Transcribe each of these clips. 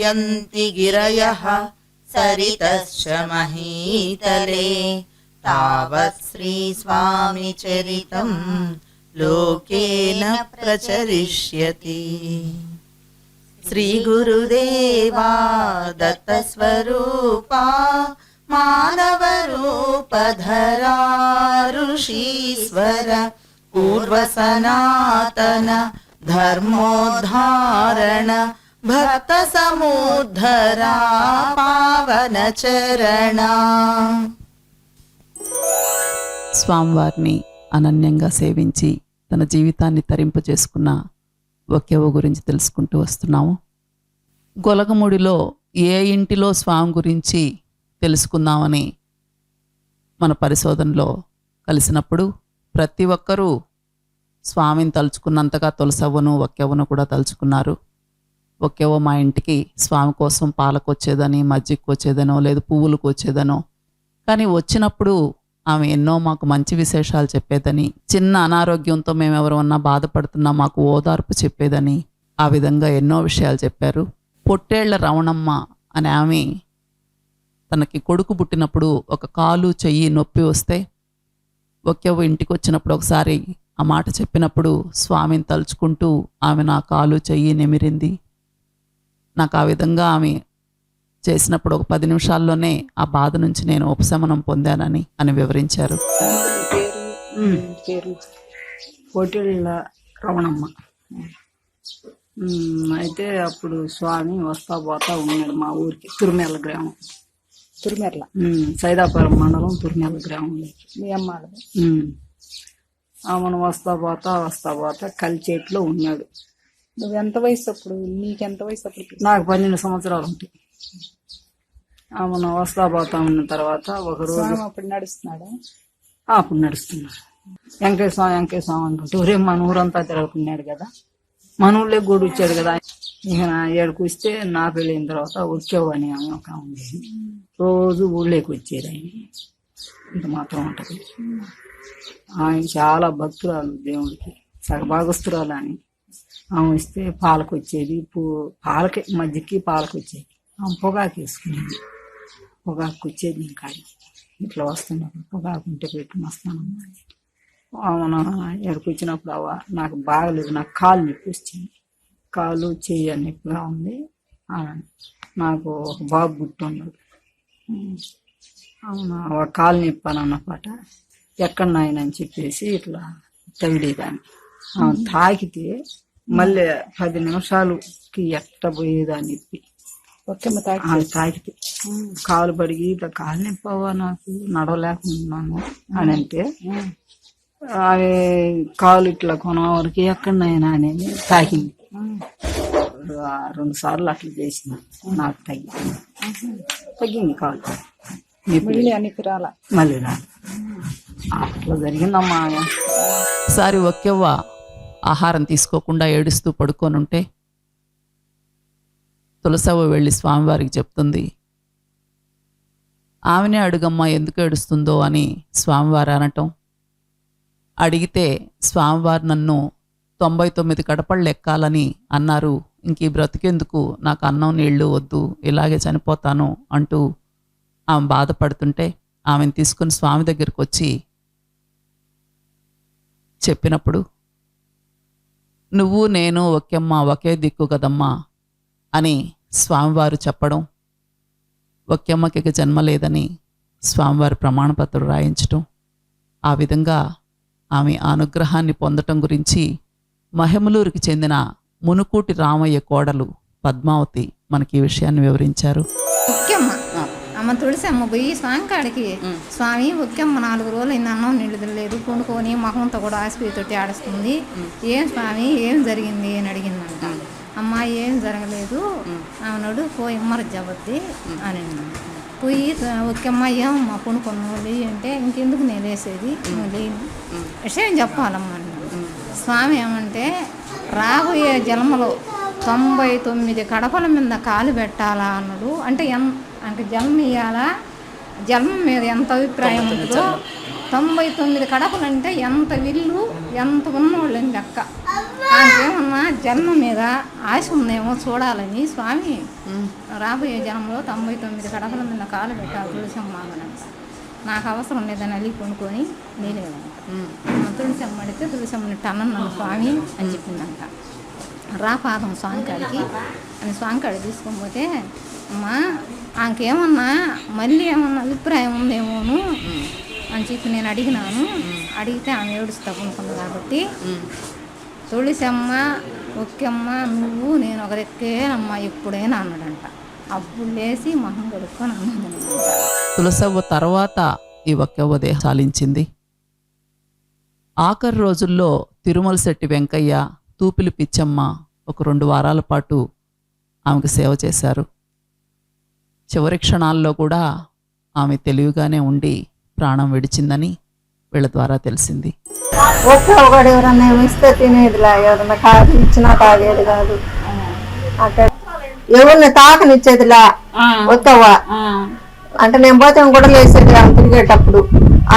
नृत्यन्ति गिरयः सरितश्च महीतले तावत् श्रीस्वामिचरितं लोकेन प्रचरिष्यति। श्रीगुरुदेवा दत्तस्वरूपा मानवरूपधरा ऋषीश्वर पूर्वसनातन धर्मोद्धारण भक्त समुद्धरा पावन चरण। స్వామివారిని అనన్యంగా సేవించి తన జీవితాన్ని తరింపు చేసుకున్న ఒకేవ గురించి తెలుసుకుంటూ వస్తున్నాము. గొలగముడిలో ఏ ఇంటిలో స్వామి గురించి తెలుసుకుందామని మన పరిశోధనలో కలిసినప్పుడు ప్రతి ఒక్కరూ స్వామిని తలుచుకున్నంతగా తులసవ్వను ఒక్కెవ్వను కూడా తలుచుకున్నారు. ఒక్కెవ్వ మా ఇంటికి స్వామి కోసం పాలకు వచ్చేదని, మజ్జిగకు వచ్చేదనో, లేదు పువ్వులకు వచ్చేదనో, కానీ వచ్చినప్పుడు ఆమె ఎన్నో మాకు మంచి విశేషాలు చెప్పేదని, చిన్న అనారోగ్యంతో మేము ఎవరన్నా బాధపడుతున్నా మాకు ఓదార్పు చెప్పేదని, ఆ విధంగా ఎన్నో విషయాలు చెప్పారు. పొట్టేళ్ల రవణమ్మ అని ఆమె తనకి కొడుకు పుట్టినప్పుడు ఒక కాలు చెయ్యి నొప్పి వస్తే ఒక్కెవ్వ ఇంటికి వచ్చినప్పుడు ఒకసారి ఆ మాట చెప్పినప్పుడు స్వామిని తలుచుకుంటూ ఆమె నా కాలు చెయ్యి నెమిరింది. నాకు ఆ విధంగా ఆమె చేసినప్పుడు ఒక 10 నిమిషాల్లోనే ఆ బాధ నుంచి నేను ఉపశమనం పొందానని అని వివరించారు. పేరు పొట్టేళ్ళ రవణమ్మ. అయితే అప్పుడు స్వామి వస్తా పోతా ఉన్నాడు మా ఊరికి, తురిమెల్ల గ్రామం. తురిమెర్ల సైదాపురం మండలం తురిమెల్ల గ్రామం. మీ అమ్మ ఆమెను వస్తా పోతా కలిచేట్లో ఉన్నాడు. నువ్వు ఎంత వయసు అప్పుడు? నీకెంత వయసు అప్పుడు? నాకు 12 సంవత్సరాలు ఉంటాయి. ఆమెను వస్తా పోతా ఉన్న తర్వాత ఒకరోజు అప్పుడు నడుస్తున్నాడా? అప్పుడు నడుస్తున్నాడు. వెంకటేశ్వరం అంటుంటే ఒరే మన ఊరంతా తిరుగుతున్నాడు కదా, మన ఊళ్ళో గూడు వచ్చాడు కదా. ఇక ఏడుకు వస్తే నా పెళ్ళిన తర్వాత వచ్చేవని ఆమె ఒక ఉంది. రోజు ఊళ్ళోకి వచ్చేది ఆయన. ఇంత మాత్రం ఉంటది. ఆయన చాలా భక్తురాలు దేవుడికి, సగభాగస్తురాలు అని. ఆమె వస్తే పాలకు వచ్చేది, పాలకి మధ్యకి పాలకు వచ్చేది. ఆమె పొగాకు వేసుకునేది, పొగాకు వచ్చేది. ఇంకా ఇట్లా వస్తున్నప్పుడు పొగాకు ఉంటే పెట్టి వస్తానమ్మా. ఆమె ఎక్కడికి వచ్చినప్పుడు నాకు బాగలేదు, నాకు కాలు నొప్పి వచ్చింది, కాలు చెయ్యి నొప్పిగా ఉంది. నాకు ఒక బాబు పుట్టున్నాడు. అవును కాలు నొప్పి అని అన్నపాట. ఎక్కడ నాయన అని చెప్పేసి ఇట్లా తగిలేదాన్ని. తాకితే మళ్ళీ 10 నిమిషాలకి ఎట్ట పోయేదాన్ని నొప్పి. తాకితే కాలు పడిగి ఇట్లా కాలు నొప్పవా నాకు నడవలేకున్నాను అని అంటే అవి కాలు ఇట్లా కొన వరకు ఎక్కడైనా అనేది తాకింది. 2 సార్లు అట్లా చేసింది. నాకు తగ్గింది కాలు. మళ్ళీ అట్లా జరిగిందమ్మా. ఒకసారి ఒక్కెవ్వ ఆహారం తీసుకోకుండా ఏడుస్తూ పడుకోనుంటే తులసవ్వ వెళ్ళి స్వామివారికి చెప్తుంది. ఆమెనే అడుగమ్మా ఎందుకు ఏడుస్తుందో అని స్వామివారు అనటం. అడిగితే స్వామివారు నన్ను 99 కడపళ్ళు ఎక్కాలని అన్నారు, ఇంక ఈ బ్రతికెందుకు, నాకు అన్నం నీళ్లు వద్దు, ఇలాగే చనిపోతాను అంటూ ఆమె బాధపడుతుంటే ఆమెను తీసుకుని స్వామి దగ్గరికి వచ్చి చెప్పినప్పుడు నువ్వు నేను ఒక్కెమ్మ ఒకే దిక్కు కదమ్మా అని స్వామివారు చెప్పడం, ఒక్కెమ్మకి జన్మ లేదని స్వామివారి ప్రమాణపత్రం రాయించటం, ఆ విధంగా ఆమె అనుగ్రహాన్ని పొందటం గురించి మహిమలూరుకి చెందిన మునుకూటి రామయ్య కోడలు పద్మావతి మనకి ఈ విషయాన్ని వివరించారు. అమ్మ తులసి అమ్మ పోయి స్వామి కాడికి, స్వామి ఒక్కమ్మ 4 రోజులు అయింది అన్నం నీళ్ళు లేదు, కొనుక్కొని మొహంతో కూడా ఆసుపత్రి ఆడుస్తుంది, ఏం స్వామి ఏం జరిగింది అని అడిగిందంట. అమ్మ ఏం జరగలేదు ఆమెనాడు పోయి ఇమ్మర జబద్ది అని పోయి ఒక్కమ్మ ఏమమ్మా కొనుక్కున్నావు లేయి అంటే ఇంకెందుకు నేను వేసేది లేని విషయం చెప్పాలమ్మా. స్వామి ఏమంటే రాబోయే జన్మలో 99 కడపల మీద కాలు పెట్టాలా అన్నాడు. అంటే అంటే జన్మ ఇవ్వాలా, జన్మ మీద ఎంత అభిప్రాయం ఉంటుందో 99 కడపలు అంటే ఎంత విల్లు ఎంత ఉన్నవాళ్ళని లెక్క. నాకేమన్నా జన్మ మీద ఆశ ఉందేమో చూడాలని స్వామి రాబోయే జన్మలో 99 కడపల మీద కాలు పెట్టాలి తులసమ్మ అన్నదంట. నాకు అవసరం లేదని అలిగి కొనుక్కొని నేనేదంట. తులసమ్మ అడిగితే తులసమ్మని టన్నన్నాను స్వామి అని చెప్పిందంట. రా పాదం స్వామి కాడికి అని స్వామి కాడికి తీసుకొని పోతే అమ్మా ఆమెకేమన్నా మళ్ళీ ఏమన్నా అభిప్రాయం ఉందేమోను అని చెప్పి నేను అడిగినాను. అడిగితే ఆమె ఏడుస్తా కొనుక్కుంది కాబట్టి తులసమ్మ ఒక్కమ్మ నువ్వు నేను ఒకరెక్కేనమ్మా ఎప్పుడైనా అన్నాడంట. అప్పుడు లేచి మొహం కడుక్కొని అన్నదంట. తులసవ్వ తర్వాత ఈ ఒక్కవ్వ దేహం చాలించింది. ఆఖరి రోజుల్లో తిరుమల శెట్టి వెంకయ్య, తూపిలి పిచ్చమ్మ ఒక 2 వారాల పాటు ఆమెకు సేవ చేశారు. చివరి క్షణాల్లో కూడా ఆమె తెలివిగానే ఉండి ప్రాణం విడిచిందని వీళ్ళ ద్వారా తెలిసింది. ఒకడు ఎవరన్నా ఇస్తే తినేదిలా, ఎవరన్నా కాఫీ ఇచ్చినా తాగేది కాదు. అక్కడ ఎవరిని తాకనిచ్చేదిలా ఒక్కవా అంటే నేను పోతే గుడ్డలు వేసేది ఆమె తిరిగేటప్పుడు.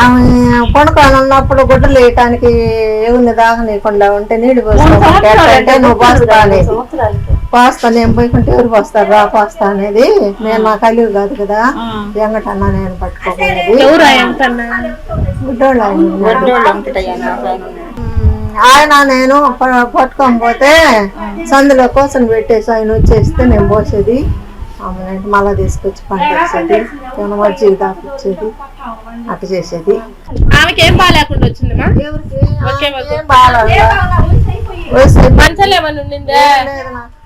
ఆమె కొనుక్కొని ఉన్నప్పుడు గుడ్డలు వేయటానికి ఎవరిని దాకనీయకుండా ఉంటే నీళ్ళు పోస్తానంటే నువ్వు పోస్తా అనేది పోస్తా, నేను పోయికుంటే ఎవరు పోస్తారు రా పోస్తా అనేది. నేను నా కలివి కాదు కదా ఎంగటన్నా నేను పట్టుకోలేదు. ఆయన నేను పట్టుకొని పోతే సందులో కోసం పెట్టేసి ఆయన వచ్చేస్తే నేను పోసేది. ఆమెనంటే మళ్ళా తీసుకొచ్చి పంపించేది, ఏమైనా మజ్జిగ దాపిచ్చేది, అట్లా చేసేది. ఆమెకేం బాగాలేకుండా వచ్చిందమ్మా?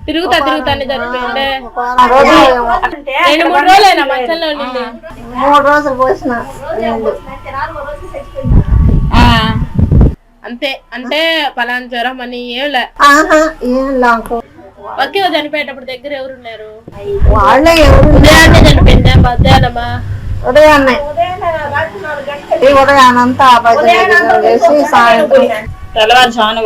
తిరుగుతా తిరుగుతానే చనిపోయింది. 2-3 రోజులైనా మంచంలో ఉండింది. 3 రోజులు పోసిన అంతే. అంటే పలానా జ్వరం అని ఏం లాకు ఒకే చనిపోయేటప్పుడు దగ్గర ఎవరున్నారు? వాళ్ళే ఎవరు ఉదయాన్నే చనిపోయిందా మధ్యాహ్నమా? ఉదయాన్నే ఉదయానంతా చేసి సాయంత్రం తెల్లవారుజామున.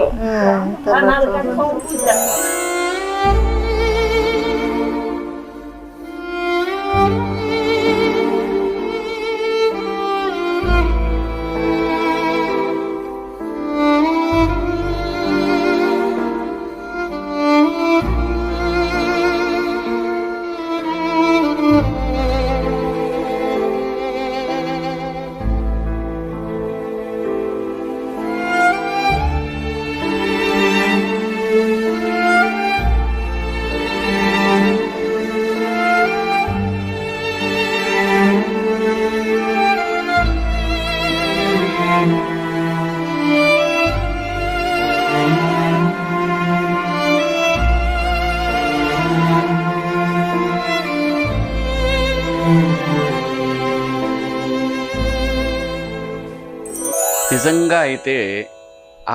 నిజంగా అయితే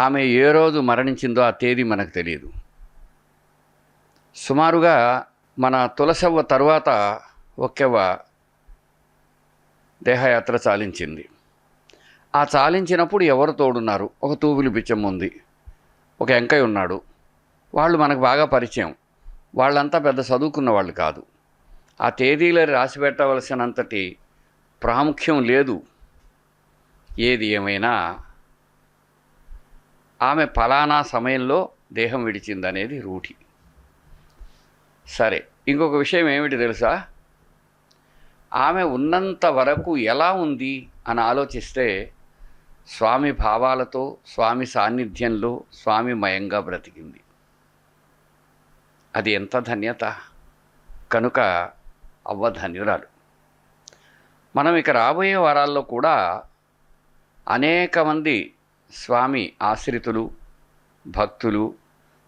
ఆమె ఏ రోజు మరణించిందో ఆ తేదీ మనకు తెలియదు. సుమారుగా మన తులసవ్వ తరువాత ఒక్కవ్వ దేహయాత్ర చాలించింది. ఆ చాలించినప్పుడు ఎవరు తోడున్నారు? ఒక తూపిలి పిచ్చమ్మ ఉంది, ఒక వెంకయ్య ఉన్నాడు. వాళ్ళు మనకు బాగా పరిచయం. వాళ్ళంతా పెద్ద చదువుకున్న వాళ్ళు కాదు. ఆ తేదీలో రాసి పెట్టవలసినంతటి ప్రాముఖ్యం లేదు. ఏది ఏమైనా ఆమె ఫలానా సమయంలో దేహం విడిచిందనేది రూఢి. సరే, ఇంకొక విషయం ఏమిటి తెలుసా? ఆమె ఉన్నంత వరకు ఎలా ఉంది అని ఆలోచిస్తే స్వామి భావాలతో, స్వామి సాన్నిధ్యంలో స్వామిమయంగా బ్రతికింది. అది ఎంత ధన్యత! కనుక అవ్వ ధన్యురాలు. మనం ఇక రాబోయే వారాల్లో కూడా అనేక మంది స్వామి ఆశ్రితులు, భక్తులు,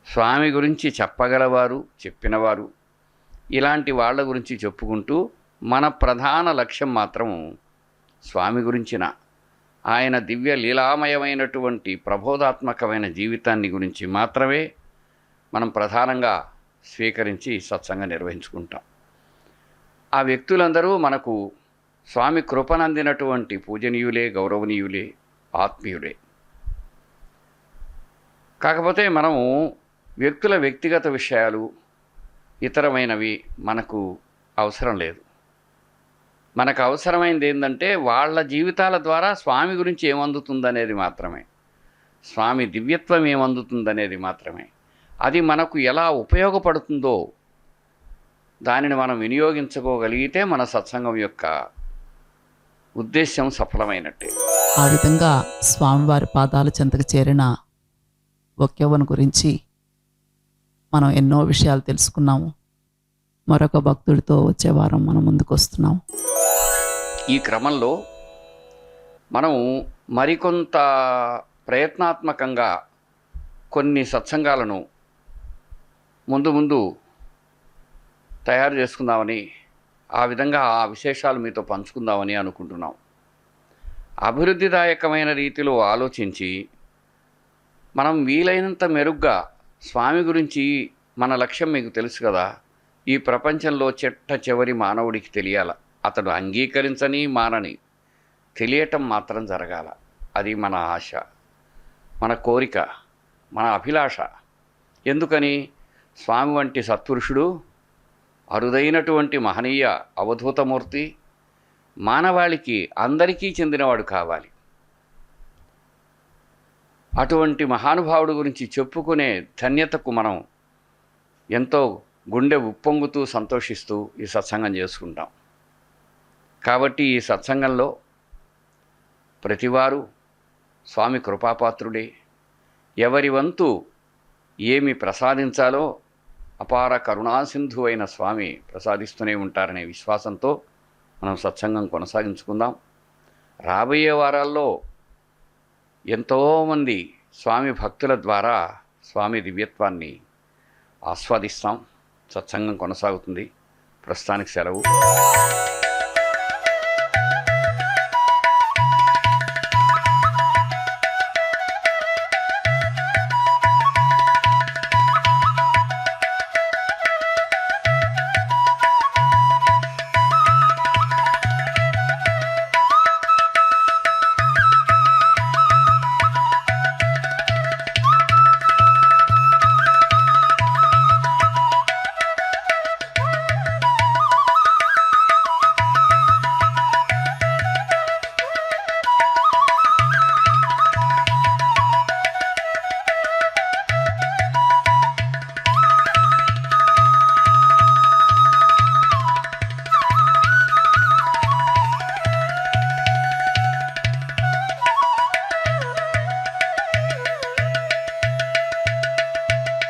స్వామి గురించి చెప్పగలవారు, చెప్పినవారు, ఇలాంటి వాళ్ళ గురించి చెప్పుకుంటూ మన ప్రధాన లక్ష్యం మాత్రం స్వామి గురించిన, ఆయన దివ్య లీలామయమైనటువంటి ప్రబోధాత్మకమైన జీవితాన్ని గురించి మాత్రమే మనం ప్రధానంగా స్వీకరించి సత్సంగం నిర్వహించుకుంటాం. ఆ వ్యక్తులందరూ మనకు స్వామి కృపనందినటువంటి పూజనీయులే, గౌరవనీయులే, ఆత్మీయులే. కాకపోతే మనము వ్యక్తుల వ్యక్తిగత విషయాలు, ఇతరమైనవి మనకు అవసరం లేదు. మనకు అవసరమైనది ఏంటంటే వాళ్ళ జీవితాల ద్వారా స్వామి గురించి ఏమందుతుందనేది మాత్రమే. స్వామి దివ్యత్వం ఏమందుతుందనేది మాత్రమే. అది మనకు ఎలా ఉపయోగపడుతుందో దానిని మనం వినియోగించుకోగలిగితే మన సత్సంగం యొక్క ఉద్దేశ్యం సఫలమైనట్టే. ఆ విధంగా స్వామివారి పాదాల చెంతకు చేరిన ఒక్కెవ్వను గురించి మనం ఎన్నో విషయాలు తెలుసుకున్నాము. మరొక భక్తుడితో వచ్చే వారం మనం ముందుకు వస్తున్నాం. ఈ క్రమంలో మనం మరికొంత ప్రయత్నాత్మకంగా కొన్ని సత్సంగాలను ముందు తయారు చేసుకుందామని, ఆ విధంగా ఆ విశేషాలు మీతో పంచుకుందామని అనుకుంటున్నాం. అభివృద్ధిదాయకమైన రీతిలో ఆలోచించి మనం వీలైనంత మెరుగ్గా స్వామి గురించి, మన లక్ష్యం మీకు తెలుసు కదా, ఈ ప్రపంచంలో చివరి మానవుడికి తెలియాల. అతడు అంగీకరించని మానని తెలియటం మాత్రం జరగాల. అది మన ఆశ, మన కోరిక, మన అభిలాష. ఎందుకని? స్వామి వంటి సత్పురుషుడు, అరుదైనటువంటి మహనీయ అవధూతమూర్తి మానవాళికి అందరికీ చెందినవాడు కావాలి. అటువంటి మహానుభావుడు గురించి చెప్పుకునే ధన్యతకు మనం ఎంతో గుండె ఉప్పొంగుతూ సంతోషిస్తూ ఈ సత్సంగం చేసుకుంటాం. కాబట్టి ఈ సత్సంగంలో ప్రతివారు స్వామి కృపాపాత్రుడే. ఎవరి వంతు ఏమి ప్రసాదించాలో అపార కరుణాసింధు అయిన స్వామి ప్రసాదిస్తూనే ఉంటారనే విశ్వాసంతో మనం సత్సంగం కొనసాగించుకుందాం. రాబోయే వారాల్లో ఎంతోమంది స్వామి భక్తుల ద్వారా స్వామి దివ్యత్వాన్ని ఆస్వాదిస్తాం. సత్సంగం కొనసాగుతుంది. ప్రస్తుతానికి సెలవు.